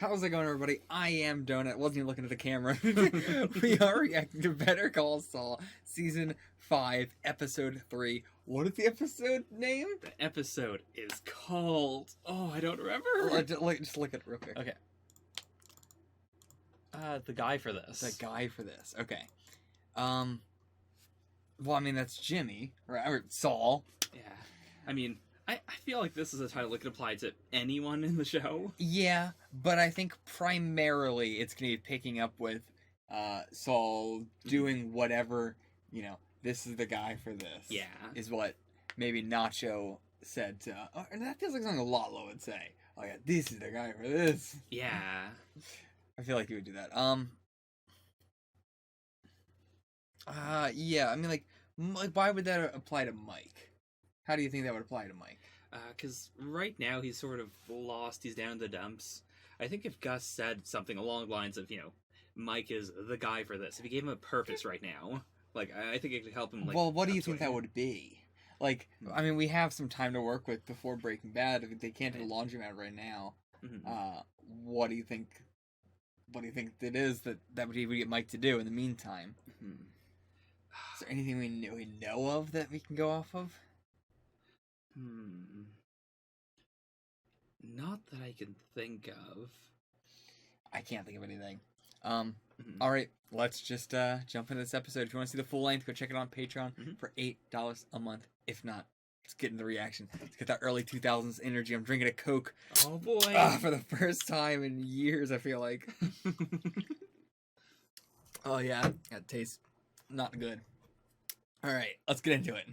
How's it going, everybody? I am Donut. Wasn't even looking at the camera. We are reacting to Better Call Saul, Season 5, Episode 3. What is the episode name? The episode is called... Oh, I don't remember. Just look at it real quick. Okay. The guy for this. The guy for this. Okay. Well, I mean, that's Jimmy, right? Or Saul. Yeah. I mean... I feel like this is a title that could apply to anyone in the show. Yeah, but I think primarily it's going to be picking up with Saul doing whatever, this is the guy for this. Yeah. Is what maybe Nacho said to... and that feels like something Lalo would say. Oh yeah, this is the guy for this. Yeah. I feel like he would do that. Yeah, I mean, like, why would that apply to Mike? How do you think that would apply to Mike? Because right now he's sort of lost. He's down in the dumps. I think if Gus said something along the lines of, Mike is the guy for this, if he gave him a purpose right now, like, I think it could help him, like... Well, what do you think that would be? Like, I mean, we have some time to work with before Breaking Bad. They can't do the laundromat right now. Mm-hmm. What do you think... What do you think it is that would get Mike to do in the meantime? Mm-hmm. Is there anything we know of that we can go off of? Not that I can think of. I can't think of anything. Alright, let's just jump into this episode. If you want to see the full length, go check it on Patreon for $8 a month. If not, let's get into the reaction. Let's get that early 2000s energy. I'm drinking a Coke. Oh boy. For the first time in years, I feel like. Oh yeah, that tastes not good. Alright, let's get into it.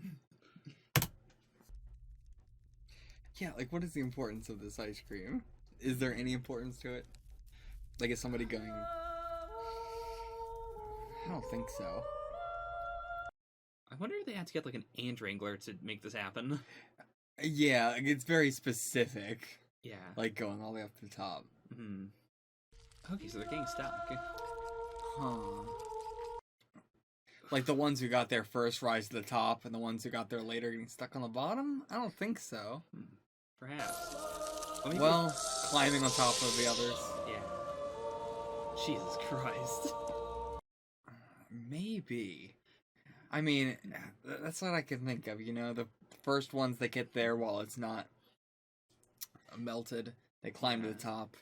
Yeah, like, what is the importance of this ice cream? Is there any importance to it? Like, is somebody going... I don't think so. I wonder if they had to get, like, an ant wrangler to make this happen. Yeah, it's very specific. Yeah. Like, going all the way up to the top. Okay, so they're getting stuck. Huh. Like, the ones who got there first rise to the top, and the ones who got there later getting stuck on the bottom? I don't think so. Perhaps. Well, climbing on top of the others. Yeah. Jesus Christ. Maybe. I mean, that's what I can think of, the first ones that get there while it's not melted, they climb to the top.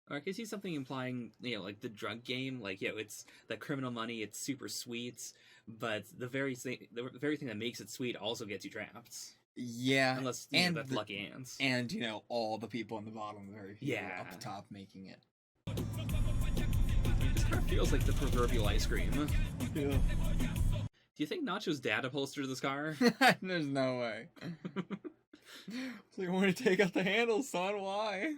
Or I could see something implying, like the drug game, like, it's the criminal money, it's super sweet, but the very thing that makes it sweet also gets you trapped. Yeah. Unless, that's lucky ants. And, all the people in the bottom, the very few up the top making it. This car feels like the proverbial ice cream. Yeah. Do you think Nacho's dad upholstered this car? There's no way. So you want to take out the handles, son? Why?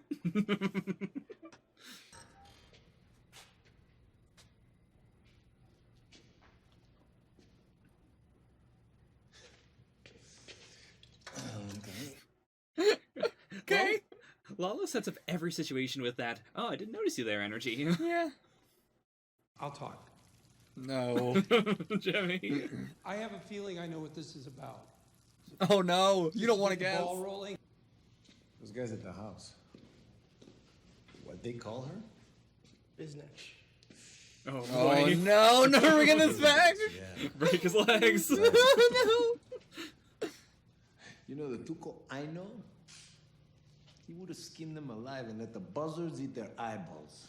Okay. Lalo sets up every situation with that, oh, I didn't notice you there energy. Yeah. I'll talk. No. Jimmy. I have a feeling I know what this is about. Oh no, you don't want to Get the guess. ball rolling. Those guys at the house. What'd they call her? Business. Oh Oh boy. no, no, we're getting this back. Yeah. Break his legs. No. You know the Tuco I know? He would have skinned them alive and let the buzzards eat their eyeballs.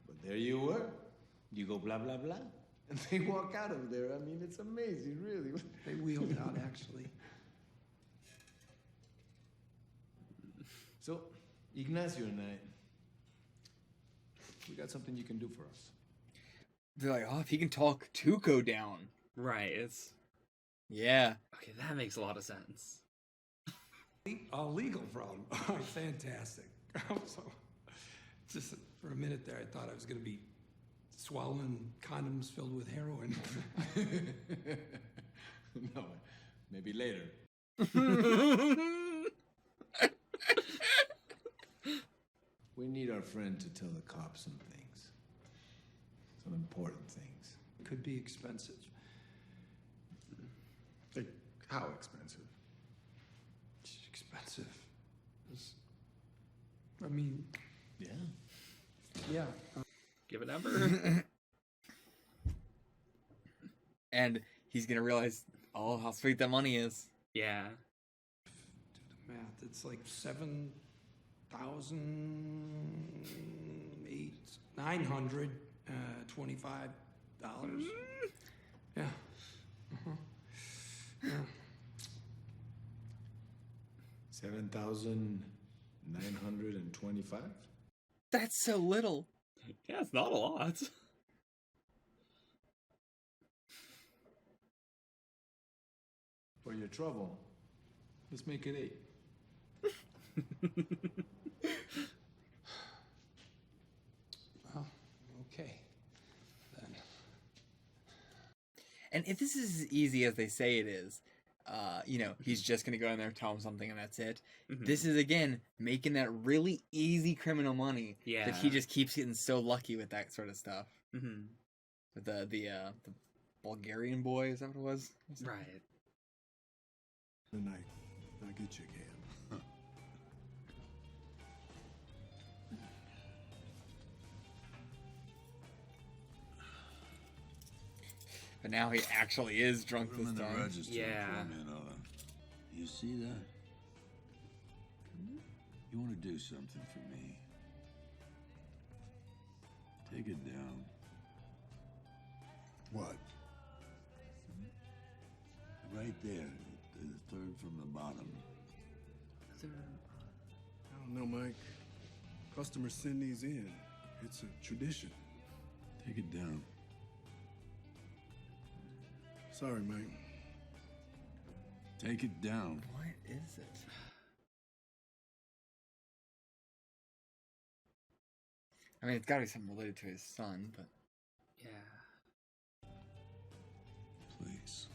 But there you were. You go blah, blah, blah. And they walk out of there. I mean, it's amazing, really. They wheeled out, actually. So, Ignacio and I, we got something you can do for us. They're like, oh, if he can talk Tuco down. Right, it's... Yeah. Okay, that makes a lot of sense. A legal problem. Oh, fantastic. So, just for a minute there, I thought I was going to be swallowing condoms filled with heroin. No, maybe later. We need our friend to tell the cops some things. Some important things. Could be expensive. Like, how expensive? It's expensive. I mean, Yeah. Yeah. Give a number. And he's gonna realize, oh, how sweet that money is. Yeah. Math. It's like 7,925 $25. Yeah. Yeah. 7,925. That's so little. Yeah, it's not a lot. For your trouble, let's make it 8. Well, okay. Then. And if this is as easy as they say it is, he's just gonna go in there, tell him something, and that's it. This is again making that really easy criminal money. Yeah. That he just keeps getting so lucky with that sort of stuff. With the Bulgarian boy, is that what it was? Right. Tonight, I'll get you again. But now he actually is drunk Put 'em this in the time. register. Yeah. Pull 'em in on 'em. You see that? You want to do something for me? Take it down. What? Right there, the third from the bottom. I don't know, Mike. Customers send these in. It's a tradition. Take it down. Sorry, Mike. Take it down. What is it? I mean, it's gotta be something related to his son, but... Yeah. Please.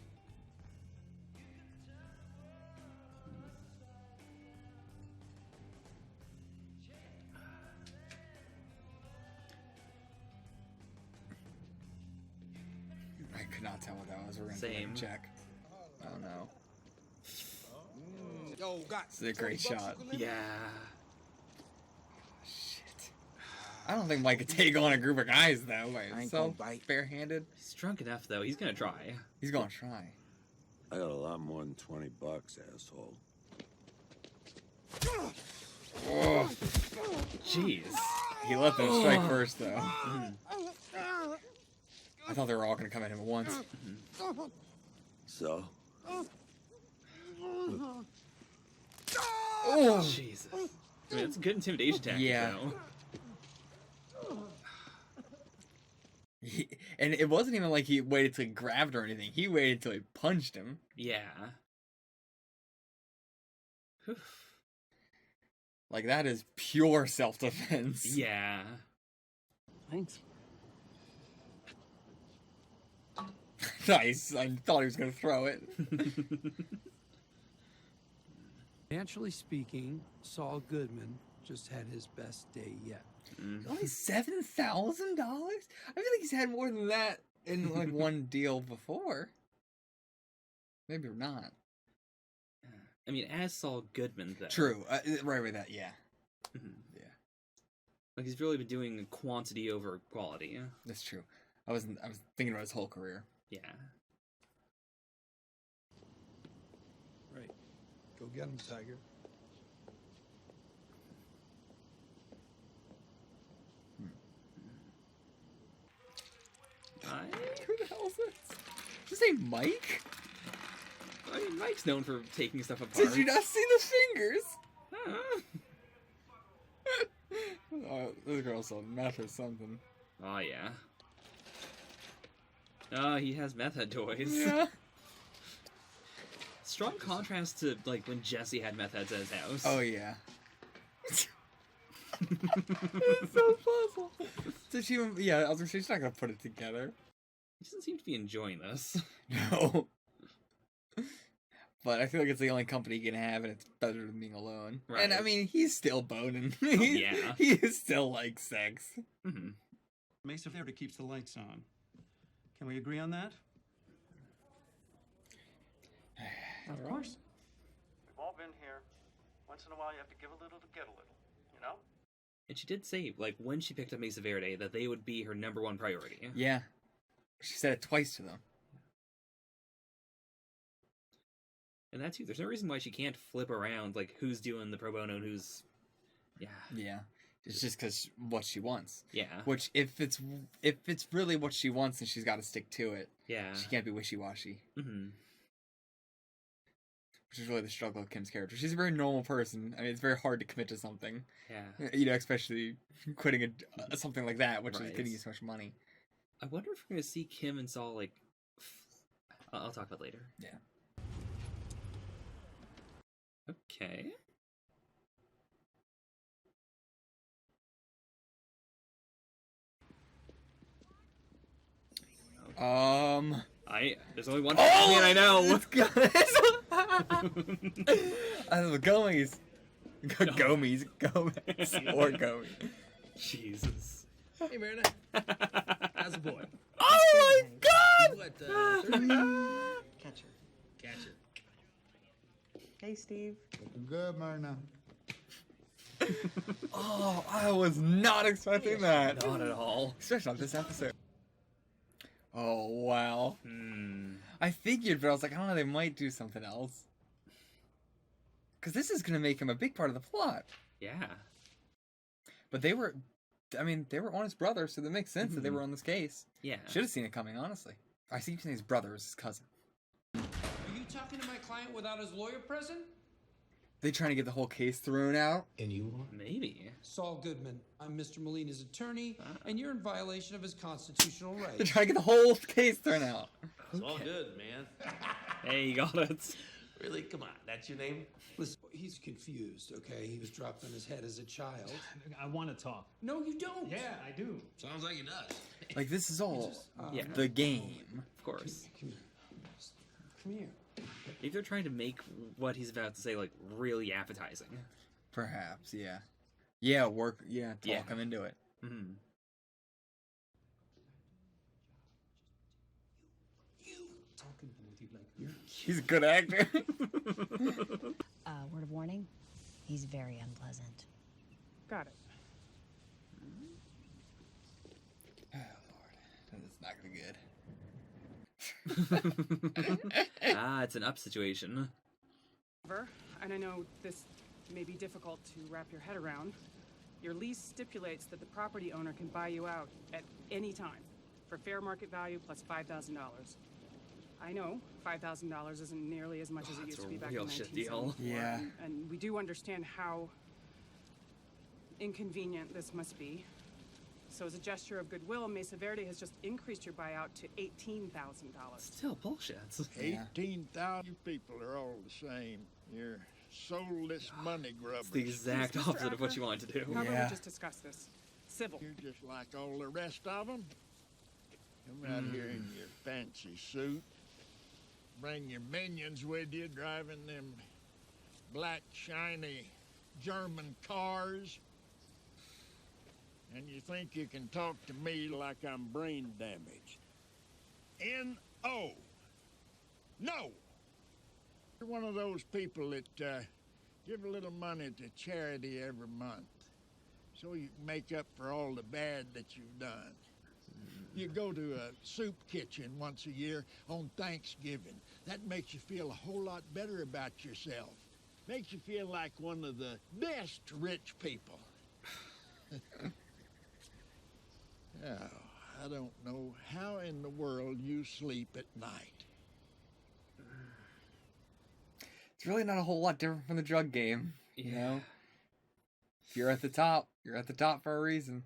I could not tell what that was. We're gonna Same. check. Oh no. Yo, got This is a great shot. Yeah. Shit. I don't think Mike could take on a group of guys though by ain't himself, gonna bite. barehanded. He's drunk enough, though. He's gonna try. He's gonna try. I got a lot more than $20, asshole. Oh, Jeez. he let them strike first though. I thought they were all gonna come at him at once. So? Oh, Jesus. I mean, that's a good intimidation tactic, Yeah. though. And it wasn't even like he waited till he grabbed or anything. He waited till he punched him. Yeah. Whew. Like that is pure self-defense. Yeah. Thanks. Nice. I thought he was gonna throw it. Financially speaking, Saul Goodman just had his best day yet. Only $7,000? I feel like he's had more than that in like one deal before. Maybe not. I mean, as Saul Goodman, though. True. Right with that. Yeah. Mhm. Yeah. Like, he's really been doing quantity over quality. That's true. I was thinking about his whole career. Yeah. Right. Go get him, Tiger. Who the hell is this? Did you say Mike? I mean, Mike's known for taking stuff apart. Did you not see the fingers? Huh? Oh, this girl saw meth or something. Oh, yeah. Oh, he has meth head toys. Yeah. Strong contrast to, like, when Jesse had meth heads at his house. Oh yeah. It's so puzzle. So she, yeah, I was gonna say she's not gonna put it together. He doesn't seem to be enjoying this. No. But I feel like it's the only company you can have, and it's better than being alone. Right. And I mean, he's still boning. Yeah. He is still like sex. Mm-hmm. Mesa Verde keeps the lights on. Can we agree on that? Of course. We've all been here. Once in a while, you have to give a little to get a little, you know? And she did say, like, when she picked up Mesa Verde, that they would be her #1 priority. Yeah. She said it twice to them. And that too, there's no reason why she can't flip around, like, who's doing the pro bono and who's... Yeah. Yeah. It's just because what she wants. Yeah. Which, if it's really what she wants, then she's got to stick to it. Yeah. She can't be wishy-washy. Mm-hmm. Which is really the struggle of Kim's character. She's a very normal person. I mean, it's very hard to commit to something. Yeah. You know, especially quitting something like that, which is Right. getting you so much money. I wonder if we're going to see Kim and Saul, like... I'll talk about it later. Yeah. Okay. There's only one man I know. Let's go. I know the Gomies. Gomies. Or Gomies. Jesus. Hey, Marina. How's the boy? Oh my god! What, 30? Catcher. Catcher. Hey, Steve. Good, Marina. Oh, I was not expecting that. Not at all. Especially on this episode. Oh, wow. I figured, but I was like, I don't know, they might do something else. Because this is going to make him a big part of the plot. Yeah. But they were on his brother, so that makes sense that they were on this case. Yeah. Should have seen it coming, honestly. I see you saying his brother was his cousin. Are you talking to my client without his lawyer present? They trying to get the whole case thrown out? And you are? Maybe. Saul Goodman. I'm Mr. Molina's attorney, and you're in violation of his constitutional They're rights. trying to get the whole case thrown out. It's all good, man. Hey, you got it. Really? Come on. That's your name? Listen, he's confused, okay? He was dropped on his head as a child. I want to talk. No, you don't. Yeah, I do. Sounds like he does. Like, this is all Yeah. the game. Of course. Come here. Come here. Maybe they're trying to make what he's about to say, like, really appetizing. Perhaps, yeah. Yeah, talk Yeah. him into it. Mm-hmm. Talking with you like you're... He's a good actor. Word of warning, he's very unpleasant. Got it. Oh, Lord. That's not gonna be good. It's an up situation. And I know this may be difficult to wrap your head around. Your lease stipulates that the property owner can buy you out at any time for fair market value plus $5,000. I know $5,000 isn't nearly as much as it used to be back in real shit deal. 1974. Yeah. And we do understand how inconvenient this must be. So as a gesture of goodwill, Mesa Verde has just increased your buyout to $18,000. Still bullshit. 18,000 people are all the same. You're soulless money grubbers. It's the exact Mr. opposite of what Acker, you wanted to do. How about Yeah. we just discuss this? Civil. You're just like all the rest of them. Come out here in your fancy suit. Bring your minions with you, driving them black, shiny German cars. And you think you can talk to me like I'm brain damaged. N-O. No! You're one of those people that give a little money to charity every month so you can make up for all the bad that you've done. You go to a soup kitchen once a year on Thanksgiving. That makes you feel a whole lot better about yourself. Makes you feel like one of the best rich people. Oh, I don't know how in the world you sleep at night. It's really not a whole lot different from the drug game. You know? If you're at the top, you're at the top for a reason.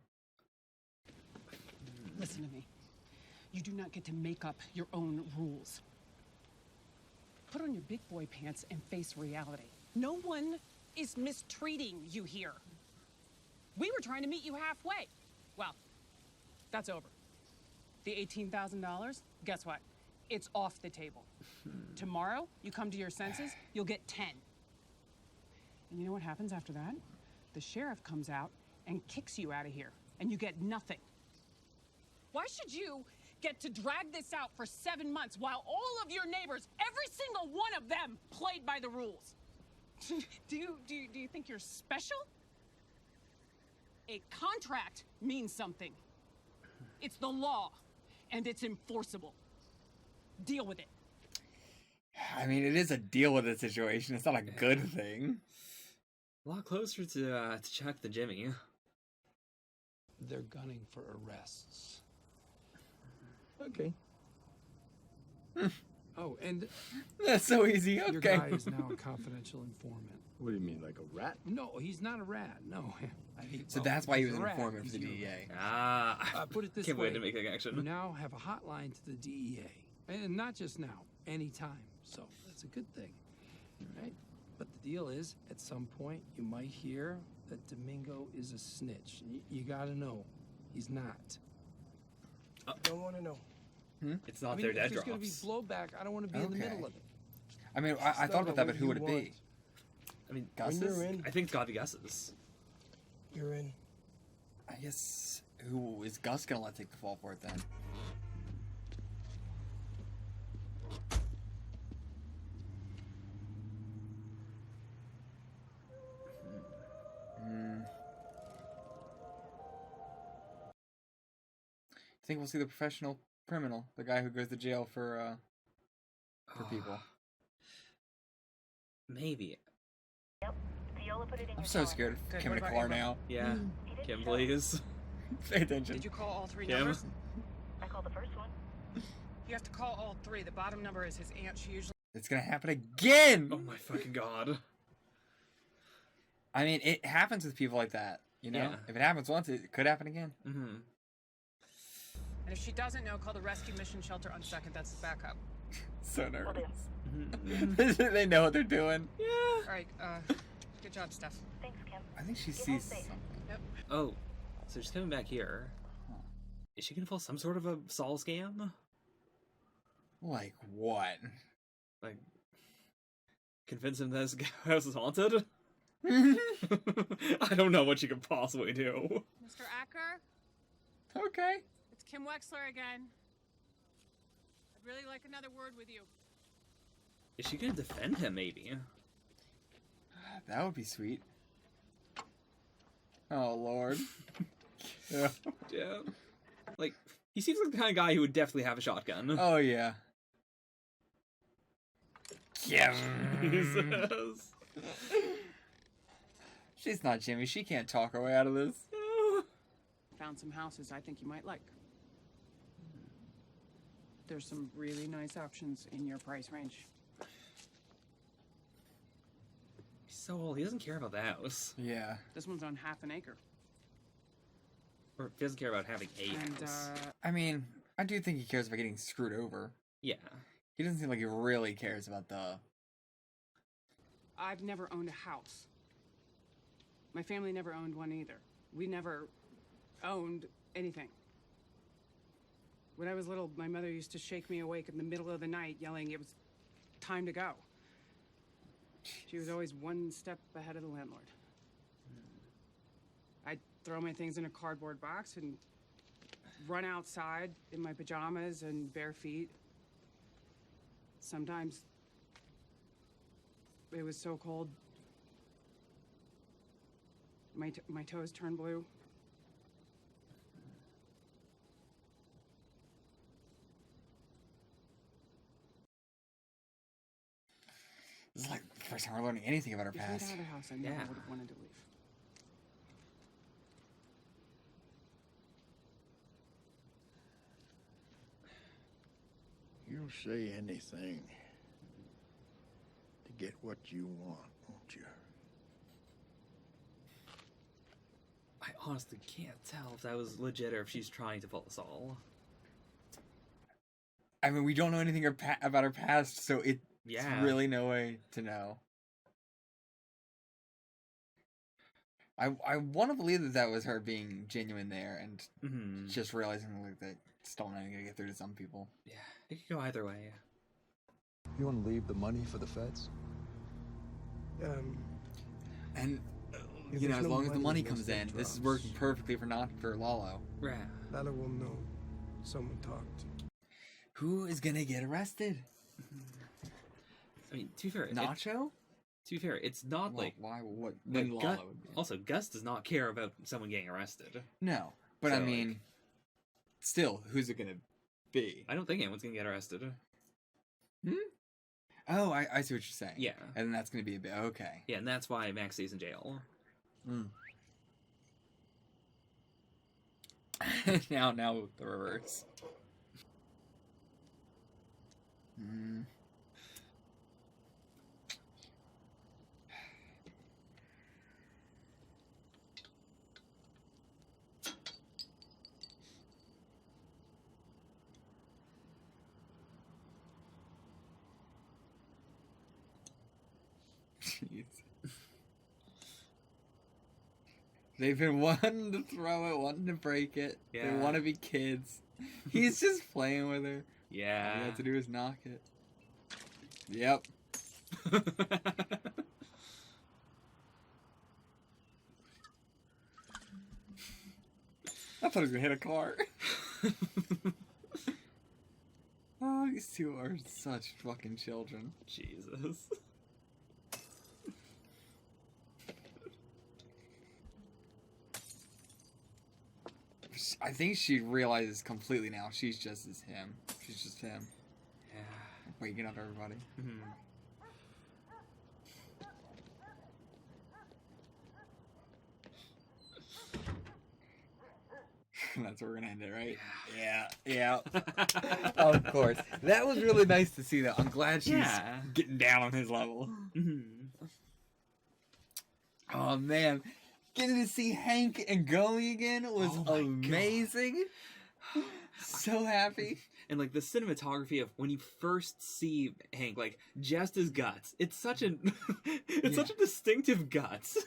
Listen to me. You do not get to make up your own rules. Put on your big boy pants and face reality. No one is mistreating you here. We were trying to meet you halfway. Well, that's over. The $18,000, guess what? It's off the table. Tomorrow, you come to your senses, you'll get 10. And you know what happens after that? The sheriff comes out and kicks you out of here, and you get nothing. Why should you get to drag this out for 7 months while all of your neighbors, every single one of them, played by the rules? Do you think you're special? A contract means something. It's the law, and it's enforceable. Deal with it. I mean, it is a deal with it situation. It's not a good thing. A lot closer to Chuck than Jimmy. They're gunning for arrests. Okay. Oh, and That's so easy. your Okay. guy is now a confidential informant. What do you mean, like a rat? No, he's not a rat. No. I mean, So well, that's why he he's was a an rat. informant for He's the your DEA. Ah, rat. Put it this can't way. wait to make a You connection. now have a hotline to the DEA. And not just now, anytime. So that's a good thing. Right? But the deal is, at some point, you might hear that Domingo is a snitch. You gotta know, he's not. Don't want to know. It's not I mean, their if dead there's gonna be drops. blowback, I don't want to be in the middle of it. I mean, I thought about that, but who would it be? I mean, Gus's? you're in, I think it's gotta be Gus's. you're in. I guess, who is Gus gonna let take the fall for it then? I think we'll see the professional criminal, the guy who goes to jail for people. Maybe. I'm so scared of Good, Kim what about McClure Emma? now. Yeah. Kim, please. Pay attention. Did you call all three Kim? numbers? I called the first one. You have to call all three. The bottom number is his aunt. She usually... It's gonna happen again! Oh my fucking god. I mean, it happens with people like that, you know? Yeah. If it happens once, it could happen again. Mm-hmm. And if she doesn't know, call the rescue mission shelter on second. That's his backup. So nervous. They know what they're doing. Yeah. All right, good job, Steph. Thanks, Kim. I think she Get sees home safe. something. Yep. Oh, so she's coming back here. Is she gonna pull some sort of a Saul scam? Like what? Like, convince him that his house is haunted? I don't know what she could possibly do. Mr. Acker, Okay. it's Kim Wexler again. I'd really like another word with you. Is she gonna defend him, maybe? That would be sweet. Oh, Lord. Yeah. Yeah. Like, he seems like the kind of guy who would definitely have a shotgun. Oh, yeah. Yeah. Jesus. She's not Jimmy. She can't talk her way out of this. Found some houses I think you might like. There's some really nice options in your price range. He's so old, he doesn't care about the house. Yeah. This one's on half an acre. Or he doesn't care about having a And, house. I mean, I do think he cares about getting screwed over. Yeah. He doesn't seem like he really cares about the... I've never owned a house. My family never owned one either. We never owned anything. When I was little, my mother used to shake me awake in the middle of the night, yelling it was time to go. She was always one step ahead of the landlord. I'd throw my things in a cardboard box and run outside in my pajamas and bare feet. Sometimes it was so cold, my toes turned blue. This is like the first time we're learning anything about our If we'd past. had a house, I never would have wanted to leave. You'll say anything to get what you want, won't you? I honestly can't tell if that was legit or if she's trying to pull us all. I mean, we don't know anything about her past, so it's Yeah. really no way to know. I want to believe that that was her being genuine there and just realizing like that still not gonna get through to some people. Yeah, it could go either way. You want to leave the money for the feds? And If you know, there's as no long as the money, money no comes state in, this is drops. working perfectly for Lalo. Right. Lala will know someone talked. Who is gonna get arrested? I mean, to be fair, Nacho? To be fair, it's not Well, like why? What? like, When Gus, Lala would be. also, Gus does not care about someone getting arrested. No, but So, I mean, still, who's it gonna be? I don't think anyone's gonna get arrested. Oh, I see what you're saying. Yeah. And that's gonna be a bit okay. Yeah, and that's why Max stays in jail. now the reverse. Jeez. They've been wanting to throw it, wanting to break it. Yeah. They want to be kids. He's just playing with her. Yeah. All you have to do is knock it. Yep. I thought he was gonna hit a car. Oh, these two are such fucking children. Jesus. I think she realizes completely now. She's just as him. She's just him. Yeah. Waking up everybody. That's where we're gonna end it, right? Yeah. Of course. That was really nice to see, though. I'm glad she's getting down on his level. Oh, man. Getting to see Hank and Gomi again was amazing. So happy. And like the cinematography of when you first see Hank, like just his guts, it's such a such a distinctive guts.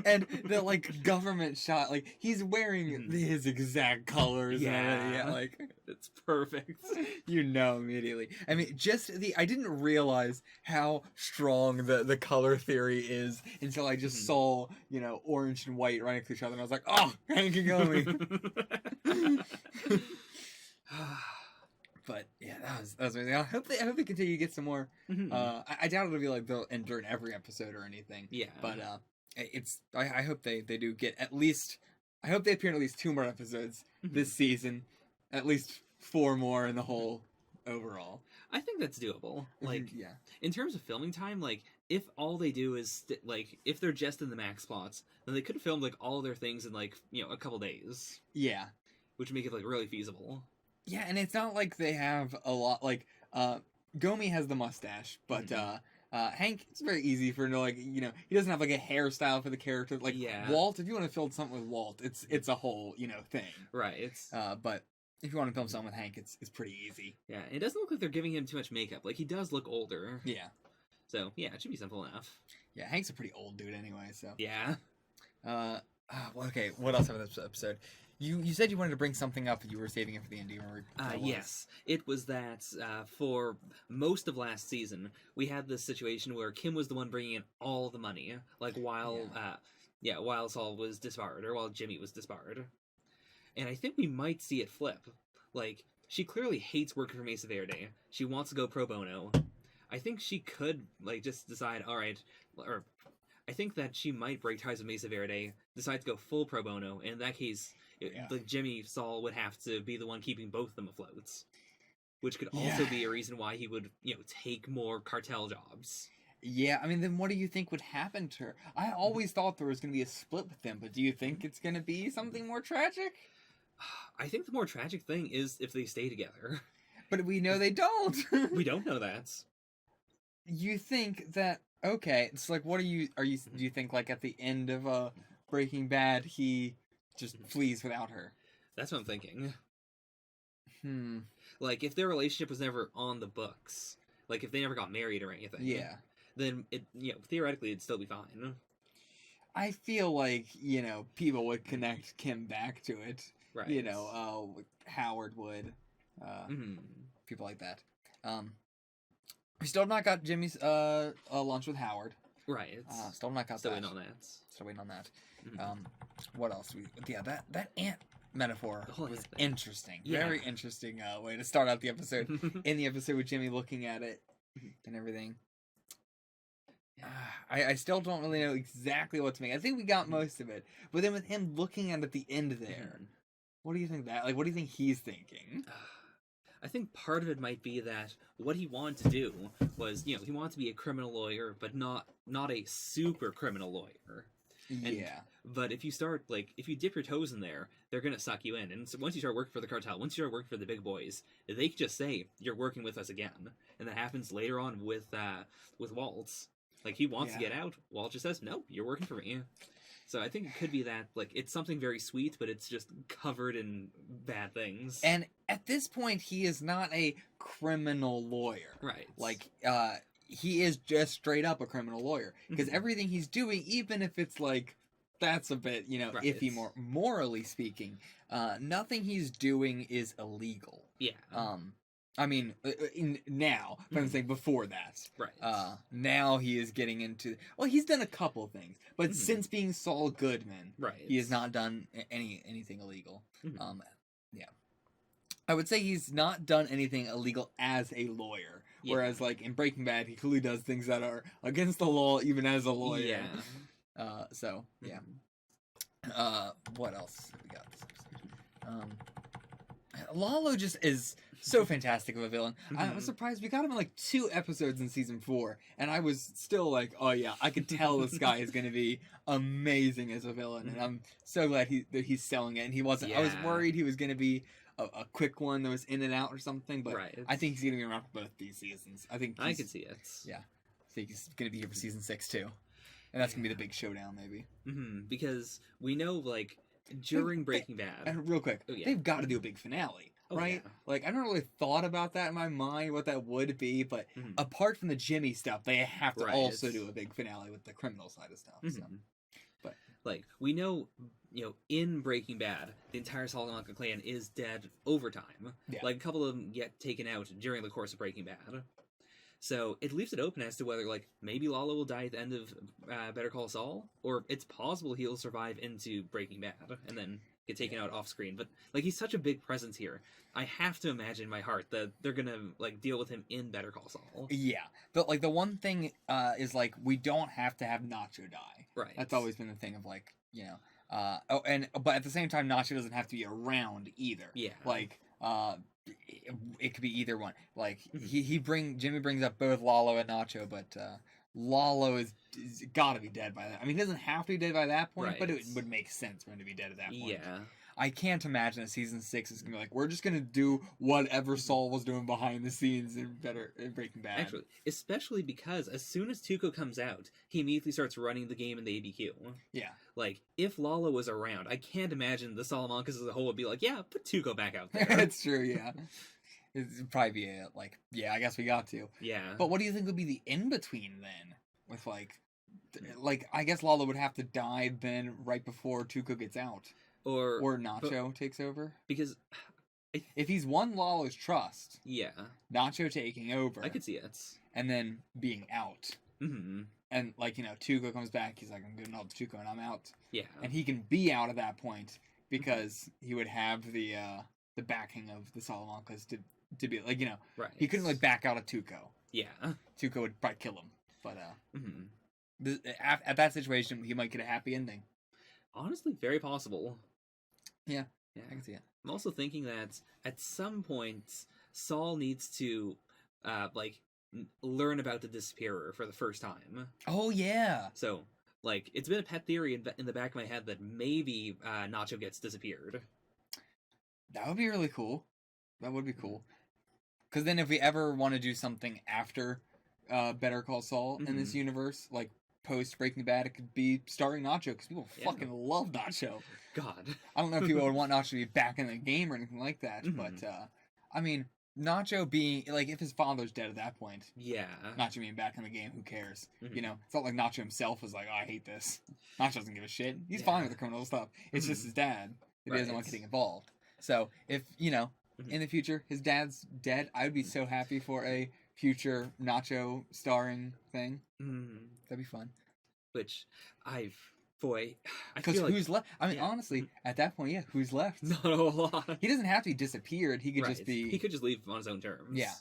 And the like government shot, like he's wearing his exact colors. Yeah, Like it's perfect. You know immediately. I mean, I didn't realize how strong the color theory is until I just saw, orange and white running through each other, and I was like, oh, Hank and Gomi. But yeah, that was amazing. I hope they continue to get some more. I doubt it'll be like they'll enter in every episode or anything. Yeah, but I hope they do get at least. I hope they appear in at least 2 more episodes this season, at least 4 more in the whole overall. I think that's doable. Like, yeah, in terms of filming time, like if all they do is if they're just in the max plots, then they could have filmed like all their things in like a couple days. Yeah, which would make it like really feasible. Yeah, and it's not like they have a lot, like, Gomi has the mustache, but, Hank, it's very easy for him to, like, he doesn't have, like, a hairstyle for the character. Like, Walt, if you want to film something with Walt, it's a whole, thing. Right, it's... But if you want to film something with Hank, it's pretty easy. Yeah, it doesn't look like they're giving him too much makeup. Like, he does look older. Yeah. So, yeah, it should be simple enough. Yeah, Hank's a pretty old dude anyway, so... Yeah. Okay, what else happened in this episode? You said you wanted to bring something up and you were saving it for the end. Do you remember? Yes. It was that for most of last season, we had this situation where Kim was the one bringing in all the money, like while Saul was disbarred, or while Jimmy was disbarred. And I think we might see it flip. Like, she clearly hates working for Mesa Verde. She wants to go pro bono. I think she could, like, just decide, alright, or I think that she might break ties with Mesa Verde, decide to go full pro bono, and in that case... like Jimmy Saul would have to be the one keeping both of them afloat, which could also be a reason why he would, take more cartel jobs. Yeah, I mean, then what do you think would happen to her? I always thought there was going to be a split with them, but do you think it's going to be something more tragic? I think the more tragic thing is if they stay together. But we know they don't. We don't know that. You think that, okay, it's like, do you think, like, at the end of Breaking Bad, he... just flees without her? That's what I'm thinking. Like, if their relationship was never on the books, like if they never got married or anything, then it, theoretically it'd still be fine. I feel like, people would connect Kim back to it. Right. Howard would. People like that. We still have not got Jimmy's lunch with Howard. Right. Still not got still that. Waiting on that. Still waiting on that. What else? That ant metaphor was interesting. Yeah. Very interesting way to start out the episode. In the episode with Jimmy looking at it and everything. I still don't really know exactly what to make. I think we got most of it, but then with him looking at the end there, what do you think what do you think he's thinking? I think part of it might be that what he wanted to do was, he wanted to be a criminal lawyer, but not a super criminal lawyer. But if you start, if you dip your toes in there, they're going to suck you in. And so once you start working for the cartel, once you start working for the big boys, they can just say, you're working with us again. And that happens later on with Waltz. He wants to get out. Waltz just says, no, you're working for me. So I think it could be that, it's something very sweet, but it's just covered in bad things. And at this point, he is not a criminal lawyer. Right. He is just straight up a criminal lawyer. Because everything he's doing, even if it's that's a bit, iffy morally speaking, nothing he's doing is illegal. Yeah. I mean, now, but I'm saying before that. Right. Now he is getting into... Well, he's done a couple things, but since being Saul Goodman, he has not done anything illegal. Yeah. I would say he's not done anything illegal as a lawyer, whereas, in Breaking Bad, he clearly does things that are against the law, even as a lawyer. Yeah. So, yeah. What else have we got this episode? Lalo just is so fantastic of a villain. I was surprised we got him in 2 episodes in season 4, and I was still oh yeah, I could tell this guy is going to be amazing as a villain, and I'm so glad that he's selling it. And he wasn't. I was worried he was going to be a quick one that was in and out or something, but I think he's going to be around for both these seasons. I can see it. Yeah, I think he's going to be here for season 6 too, and that's going to be the big showdown maybe. Because we know during Breaking Bad. And real quick, they've got to do a big finale, right? Yeah. I never really thought about that in my mind, what that would be, but apart from the Jimmy stuff, they have to also do a big finale with the criminal side of stuff. So. But we know, in Breaking Bad, the entire Salamanca clan is dead over time. Yeah. A couple of them get taken out during the course of Breaking Bad. So it leaves it open as to whether, maybe Lalo will die at the end of Better Call Saul, or it's possible he'll survive into Breaking Bad and then get taken out off screen. But, he's such a big presence here. I have to imagine in my heart that they're gonna, deal with him in Better Call Saul. Yeah. But, the one thing is, we don't have to have Nacho die. Right. That's always been the thing of, but at the same time, Nacho doesn't have to be around either. Yeah. It could be either one. Jimmy brings up both Lalo and Nacho, but Lalo is got to be dead by that. I mean, he doesn't have to be dead by that point, but it would make sense for him to be dead at that point. Yeah. I can't imagine that season 6 is gonna be we're just gonna do whatever Saul was doing behind the scenes in Breaking Bad. Actually, especially because as soon as Tuco comes out, he immediately starts running the game in the ABQ. Yeah. If Lalo was around, I can't imagine the Salamancas as a whole would be yeah, put Tuco back out there. That's true, yeah. It'd probably be I guess we got to. Yeah. But what do you think would be the in-between then? With I guess Lalo would have to die then right before Tuco gets out. Or Nacho takes over. Because if he's won Lalo's trust, Nacho taking over. I could see it. And then being out. Mm-hmm. And Tuco comes back, he's I'm good enough to Tuco and I'm out. Yeah. And he can be out at that point because he would have the backing of the Salamancas to be right. He couldn't back out of Tuco. Yeah. Tuco would probably kill him. But at that situation, he might get a happy ending. Honestly, very possible. Yeah, I can see it. I'm also thinking that at some point, Saul needs to, learn about the Disappearer for the first time. Oh, yeah. So, it's been a pet theory in the back of my head that maybe Nacho gets disappeared. That would be really cool. That would be cool. Because then if we ever want to do something after Better Call Saul in this universe, post Breaking Bad, it could be starring Nacho, because people fucking love Nacho. God. I don't know if people would want Nacho to be back in the game or anything like that, but, I mean, Nacho being, if his father's dead at that point. Yeah. Nacho being back in the game, who cares? It's not like Nacho himself was I hate this. Nacho doesn't give a shit. He's fine with the criminal stuff. It's just his dad that doesn't want getting involved. So, if, in the future, his dad's dead, I would be so happy for a future Nacho starring thing. That'd be fun. Which, because who's left? I mean, honestly, at that point, who's left? Not a lot. He doesn't have to be disappeared. He could just be. He could just leave on his own terms. Yeah.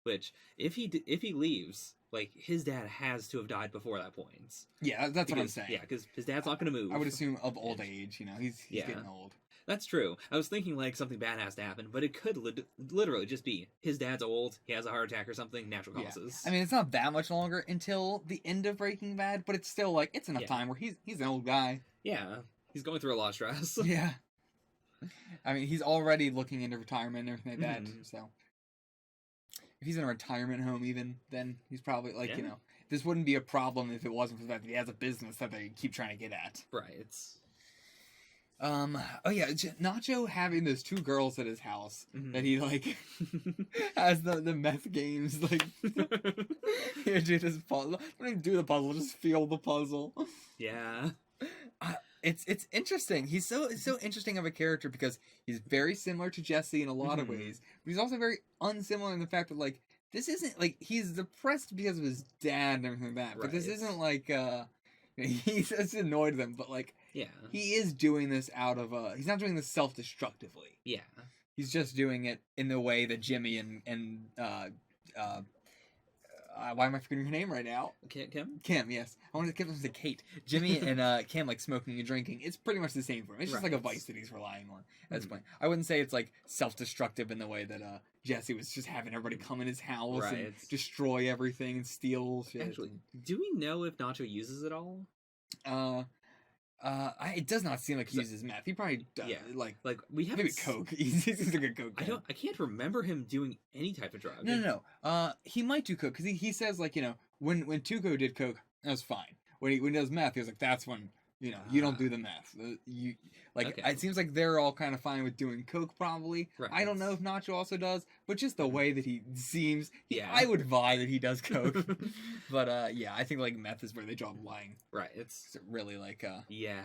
Which, if he leaves, like, his dad has to have died before that point. Yeah, that's what I'm saying. Yeah, because his dad's not going to move. I would assume of old age. He's getting old. That's true. I was thinking, like, something bad has to happen, but it could literally just be his dad's old, he has a heart attack or something, natural causes. I mean, it's not that much longer until the end of Breaking Bad, but it's still, like, it's enough time where he's an old guy. Yeah, he's going through a lot of stress. Yeah. I mean, he's already looking into retirement and everything like that, so... If he's in a retirement home even, then he's probably, like, this wouldn't be a problem if it wasn't for the fact that he has a business that they keep trying to get at. Right. Oh yeah, Nacho having those two girls at his house that he, like, has the meth games, like, here, do this puzzle. Don't even do the puzzle, just feel the puzzle. Yeah. It's interesting. He's so interesting of a character because he's very similar to Jesse in a lot of ways, but he's also very unsimilar in the fact that, like, this isn't, like, he's depressed because of his dad and everything like that, but this isn't, like, he's just annoyed with him, but, like, he is doing this out of, he's not doing this self-destructively. Yeah. He's just doing it in the way that Jimmy and why am I forgetting her name right now? Kim? Kim, yes. I wanted to say Kate. Jimmy and Kim, like, smoking and drinking. It's pretty much the same for him. It's just like a vice that he's relying on at this point. I wouldn't say it's, like, self-destructive in the way that Jesse was just having everybody come in his house and destroy everything and steal shit. Actually, do we know if Nacho uses it all? It does not seem like he uses meth. He probably does. Yeah. Like we have maybe coke. He's a good coke guy. I can't remember him doing any type of drug. No. He might do coke because he says, like, when Tuco did coke, that was fine. When he does meth, he was like, that's when you don't do the meth. It seems like they're all kind of fine with doing coke, probably. Right. I don't know if Nacho also does, but just the way that he seems, I would buy that he does coke. But I think, like, meth is where they draw the line. Right. It's really like yeah.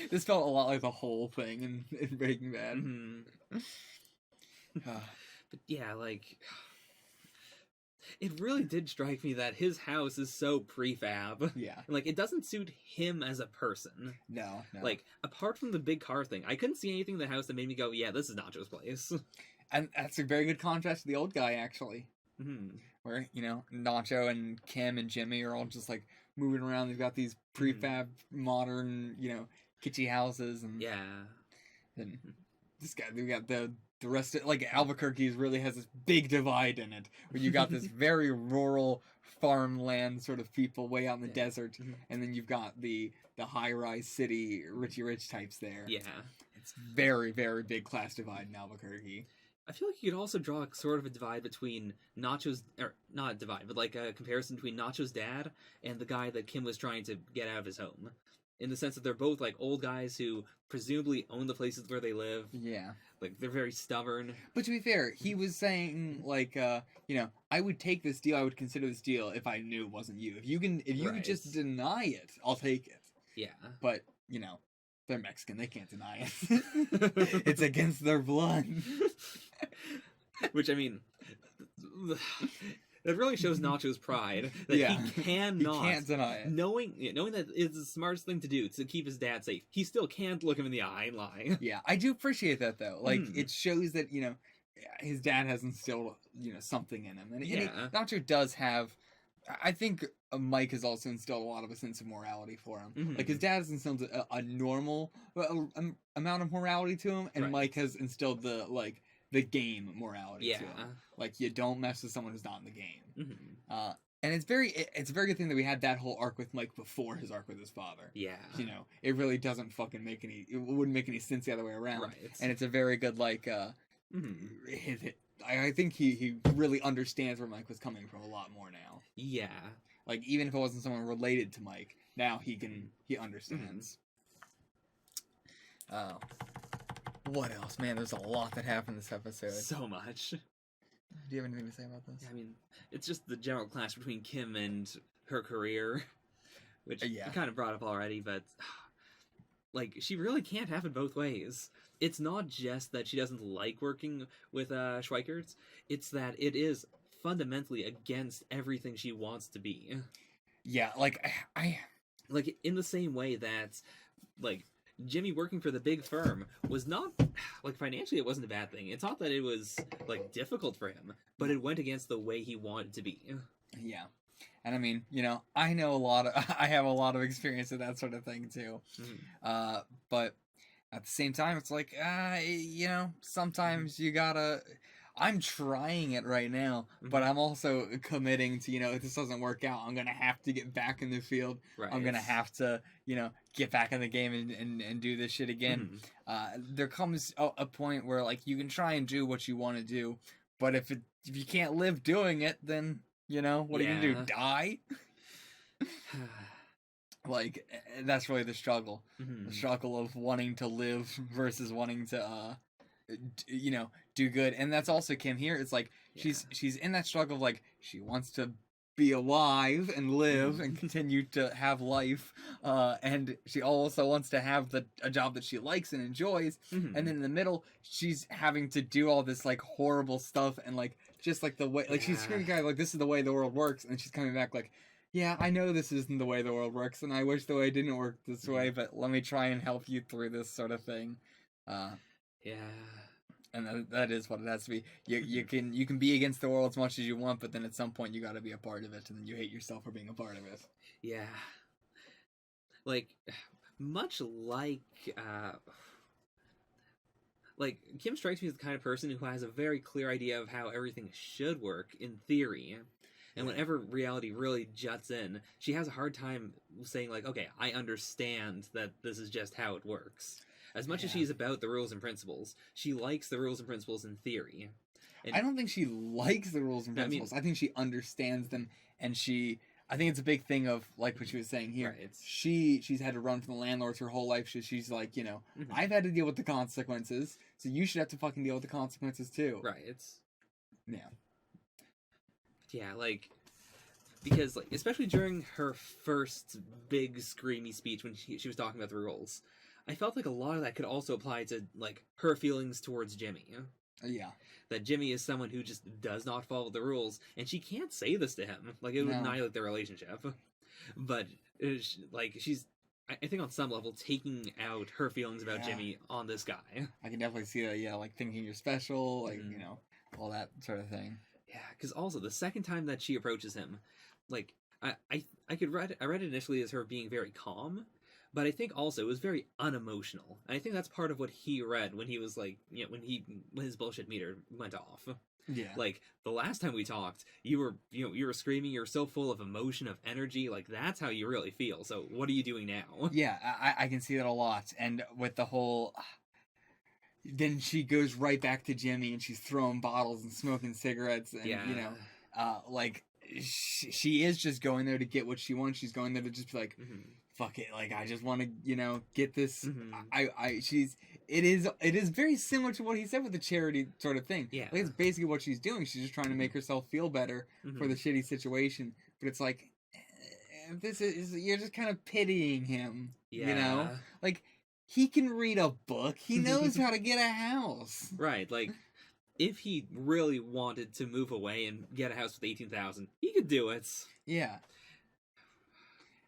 This felt a lot like the whole thing in Breaking Bad. But yeah, like, it really did strike me that his house is so prefab. Yeah. Like, it doesn't suit him as a person. No. Like, apart from the big car thing, I couldn't see anything in the house that made me go, yeah, this is Nacho's place. And that's a very good contrast to the old guy, actually. Where, Nacho and Kim and Jimmy are all just, like, moving around. They've got these prefab, modern, kitschy houses. And and this guy, we got the rest of, like, Albuquerque really has this big divide in it, where you got this very rural farmland sort of people way out in the desert, and then you've got the high-rise city, Richie Rich types there. Yeah. It's very, very big class divide in Albuquerque. I feel like you could also draw sort of a divide between Nacho's, or not a divide, but like a comparison between Nacho's dad and the guy that Kim was trying to get out of his home. In the sense that they're both, like, old guys who presumably own the places where they live. Yeah. Like, they're very stubborn. But to be fair, he was saying, like, I would take this deal, I would consider this deal if I knew it wasn't you. If you can just deny it, I'll take it. Yeah. But, they're Mexican, they can't deny it. It's against their blood. Which, I mean, that really shows Nacho's pride. That he cannot. He can't deny it. Knowing that it's the smartest thing to do to keep his dad safe, he still can't look him in the eye and lie. Yeah, I do appreciate that, though. Like, it shows that, his dad has instilled, something in him. And Nacho does have... I think Mike has also instilled a lot of a sense of morality for him. Like, his dad has instilled a normal amount of morality to him, and Mike has instilled the game morality to him. Like, you don't mess with someone who's not in the game. And it's a very good thing that we had that whole arc with Mike before his arc with his father. Yeah. It really doesn't fucking it wouldn't make any sense the other way around. Right. And it's a very good, like, I think he really understands where Mike was coming from a lot more now. Yeah. Like, even if it wasn't someone related to Mike, now he understands. What else? Man, there's a lot that happened this episode. So much. Do you have anything to say about this? I mean, it's just the general clash between Kim and her career, which you kind of brought up already, but, like, she really can't have it both ways. It's not just that she doesn't like working with Schweikert, it's that it is fundamentally against everything she wants to be. Yeah, like, I like, in the same way that, like, Jimmy working for the big firm was not, like, financially it wasn't a bad thing. It's not that it was, like, difficult for him, but it went against the way he wanted to be. Yeah. And I mean, I know I have a lot of experience with that sort of thing too. But at the same time, it's like, sometimes you gotta, I'm trying it right now, but I'm also committing to, if this doesn't work out, I'm gonna have to get back in the field. Right. I'm gonna have to, get back in the game and do this shit again. There comes a point where, like, you can try and do what you want to do, but if you can't live doing it, then, what are you gonna do? Die? Like, that's really the struggle. The struggle of wanting to live versus wanting to, do good. And that's also Kim here. It's like, she's in that struggle of, like, she wants to be alive and live and continue to have life. And she also wants to have a job that she likes and enjoys. And then in the middle, she's having to do all this, like, horrible stuff and, like, just, like, the way, like, she's screaming, like, this is the way the world works. And she's coming back, like, yeah, I know this isn't the way the world works, and I wish the way it didn't work this way, but let me try and help you through this sort of thing. And that is what it has to be. You can be against the world as much as you want, but then at some point you got to be a part of it, and then you hate yourself for being a part of it. Yeah. Like, much like Kim strikes me as the kind of person who has a very clear idea of how everything should work in theory. And whenever reality really juts in, she has a hard time saying, like, okay, I understand that this is just how it works. As much as she's about the rules and principles, she likes the rules and principles in theory. And I don't think she likes the rules and principles. I think she understands them, and I think it's a big thing of, like what she was saying here. Right. She's had to run from the landlords her whole life. She's like, I've had to deal with the consequences, so you should have to fucking deal with the consequences too. Right. Yeah. Yeah, like, because, like, especially during her first big screamy speech when she was talking about the rules, I felt like a lot of that could also apply to, like, her feelings towards Jimmy. Yeah. That Jimmy is someone who just does not follow the rules, and she can't say this to him. Like, it would annihilate their relationship. But, like, she's, I think on some level, taking out her feelings about Jimmy on this guy. I can definitely see that, like, thinking you're special, like, all that sort of thing. Yeah, because also, the second time that she approaches him, like, I read it initially as her being very calm, but I think also it was very unemotional. And I think that's part of what he read when he was, like, when his bullshit meter went off. Yeah. Like, the last time we talked, you were screaming, you're so full of emotion, of energy, like, that's how you really feel. So, what are you doing now? Yeah, I can see that a lot. And with the whole... Then she goes right back to Jimmy and she's throwing bottles and smoking cigarettes and, like, she is just going there to get what she wants. She's going there to just be like, fuck it, like, I just want to, get this. It is very similar to what he said with the charity sort of thing. Yeah. Like, it's basically what she's doing. She's just trying to make herself feel better for the shitty situation. But it's like, you're just kind of pitying him, Like, he can read a book. He knows how to get a house. Right, like, if he really wanted to move away and get a house with 18,000, he could do it. Yeah.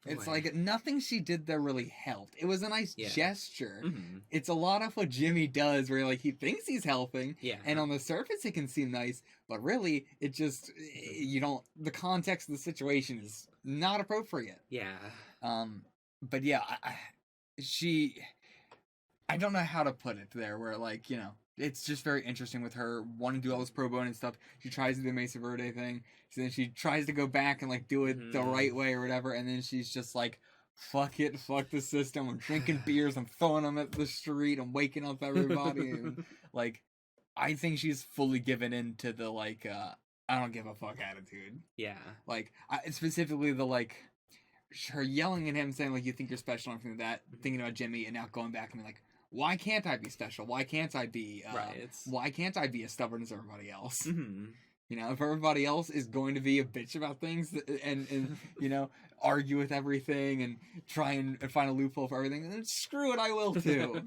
It's like, nothing she did there really helped. It was a nice gesture. It's a lot of what Jimmy does where, like, he thinks he's helping. Yeah. And on the surface, it can seem nice. But really, it just, the context of the situation is not appropriate. Yeah. But yeah, I don't know how to put it there, where, like, it's just very interesting with her wanting to do all this pro bono and stuff. She tries to do the Mesa Verde thing, then she tries to go back and, like, do it the right way or whatever, and then she's just like, fuck it, fuck the system, I'm drinking beers, I'm throwing them at the street, I'm waking up everybody, and, like, I think she's fully given into the, like, I don't give a fuck attitude. Yeah. Like, specifically the, like, her yelling at him, saying, like, you think you're special, and everything like that, thinking about Jimmy, and now going back and being like, why can't I be special? Why can't I be, why can't I be as stubborn as everybody else? If everybody else is going to be a bitch about things and argue with everything and try and find a loophole for everything, then screw it, I will too.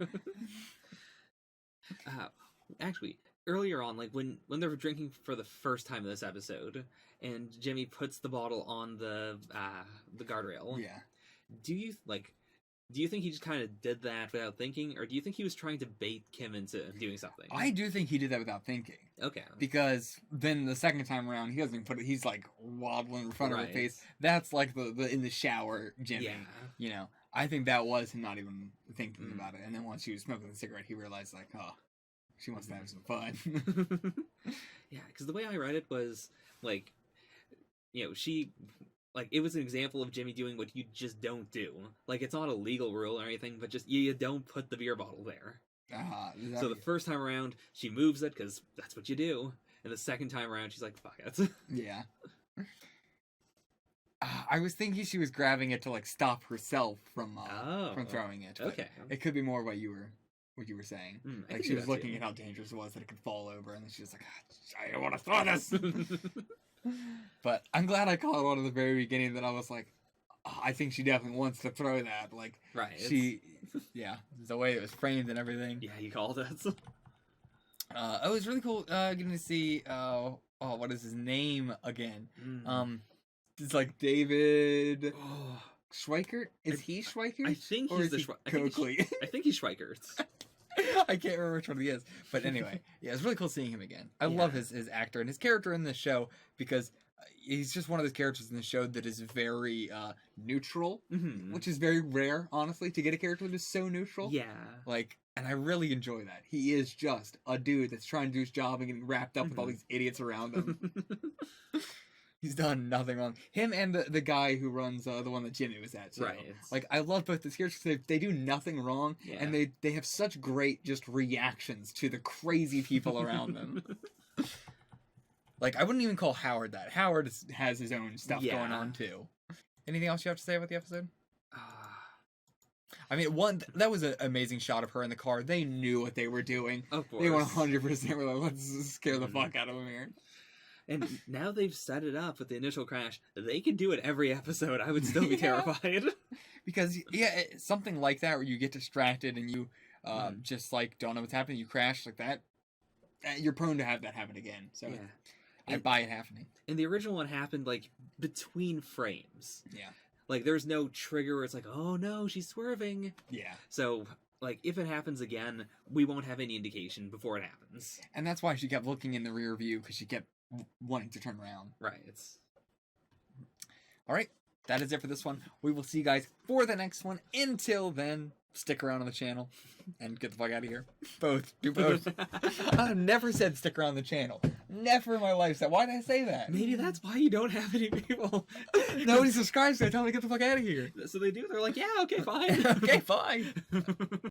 Actually, earlier on, like, when they were drinking for the first time in this episode, and Jimmy puts the bottle on the guardrail. Yeah. Do you, like, do you think he just kind of did that without thinking, or do you think he was trying to bait Kim into doing something? I do think he did that without thinking. Okay. Because then the second time around, he doesn't even put it. He's like waddling in front of her Right. face. That's like the in the shower Jimmy. Yeah. You know, I think that was him not even thinking about it. And then once she was smoking the cigarette, he realized like, oh, she wants to have some fun. Yeah, because the way I read it was like, she. Like, it was an example of Jimmy doing what you just don't do. Like, it's not a legal rule or anything, but just, you don't put the beer bottle there. So the first time around, she moves it, because that's what you do. And the second time around, she's like, fuck it. Yeah. I was thinking she was grabbing it to, like, stop herself from throwing it. But okay. It could be more what you were saying. I Like, can she do was that looking too. at how dangerous it was that it could fall over, and then she was like, I don't want to throw this! But I'm glad I caught one at the very beginning that I was like, oh, I think she definitely wants to throw that. Like, Right. yeah, the way it was framed and everything. Yeah, you called it. It was really cool getting to see, what is his name again? It's like David Schweikert? Is he Schweikert? I think Or he's is the he Coakley. I think he's Schweikert. I can't remember which one he is. But anyway, yeah, it's really cool seeing him again. I love his actor and his character in this show because he's just one of those characters in the show that is very neutral, which is very rare, honestly, to get a character that is so neutral. Yeah. Like, and I really enjoy that. He is just a dude that's trying to do his job and getting wrapped up with all these idiots around him. He's done nothing wrong. Him and the guy who runs the one that Jimmy was at. So, Right. Like, I love both these characters because they do nothing wrong, and they have such great just reactions to the crazy people around them. Like, I wouldn't even call Howard that. Howard has his own stuff going on, too. Anything else you have to say about the episode? I mean, that was an amazing shot of her in the car. They knew what they were doing. Of course. They 100% were like, let's scare the fuck out of him here. And now they've set it up with the initial crash. They could do it every episode. I would still be terrified. Because, something like that where you get distracted and you just, like, don't know what's happening, you crash like that, you're prone to have that happen again. So I buy it happening. And the original one happened, like, between frames. Yeah. Like, there's no trigger where it's like, oh no, she's swerving. Yeah. So, like, if it happens again, we won't have any indication before it happens. And that's why she kept looking in the rear view, because she kept wanting to turn around. Right. All right. That is it for this one. We will see you guys for the next one. Until then, stick around on the channel and get the fuck out of here. Both. Do both. I've never said stick around the channel. Never in my life said. Why did I say that? Maybe that's why you don't have any people. Nobody subscribes, so I tell them to get the fuck out of here. So they do. They're like, yeah, okay, fine. Okay, fine.